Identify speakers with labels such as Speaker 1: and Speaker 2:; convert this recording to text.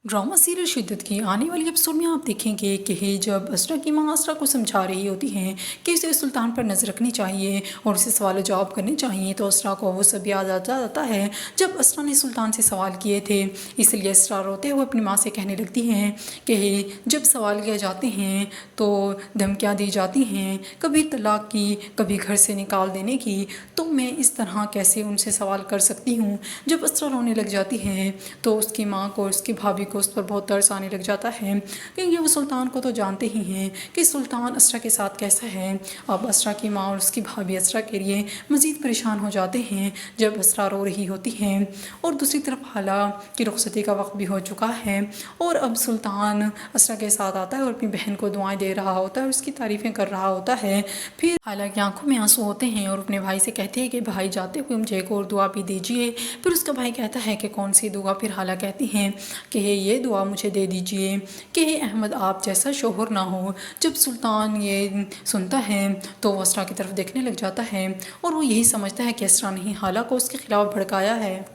Speaker 1: Drama serial शिद्दत की आने वाली एपिसोड में आप देखेंगे कि जब असरा की माँ असरा को समझा रही होती हैं कि उसे सुल्तान पर नज़र रखनी चाहिए और उसे सवाल जवाब करने चाहिए, तो असरा को वो सब याद आ जाता है जब असरा ने सुल्तान से सवाल किए थे। इसलिए असरा रोते हुए अपनी माँ से कहने लगती हैं कि जब सवाल किए जाते हैं तो धमकियाँ दी जाती हैं, कभी तलाक की, कभी घर से निकाल देने की, तो मैं इस तरह कैसे उनसे सवाल कर सकती हूँ। जब असरा रोने लग जाती है तो उसकी माँ को, उसकी भाभी को उस पर बहुत तरस आने लग जाता है, क्योंकि वो सुल्तान को तो जानते ही हैं कि सुल्तान असरा के साथ कैसा है। अब असरा की माँ और उसकी भाभी असरा के लिए मज़ीद परेशान हो जाते हैं जब असरा रो रही होती हैं। और दूसरी तरफ हाला की रुखसती का वक्त भी हो चुका है और अब सुल्तान असरा के साथ आता है और अपनी बहन को दुआएं दे रहा होता है और उसकी तारीफ़ें कर रहा होता है। फिर हाला की आंखों में आंसू होते हैं और अपने भाई से कहते हैं कि भाई जाते हुए मुझे एक और दुआ भी दीजिए। फिर उसका भाई कहता है कि कौन सी दुआ। फिर हाला कहती हैं कि ये दुआ मुझे दे दीजिए कि अहमद आप जैसा शोहर ना हो। जब सुल्तान ये सुनता है तो वो असरा की तरफ देखने लग जाता है और वो यही समझता है कि असरा ने हाला को उसके खिलाफ भड़काया है।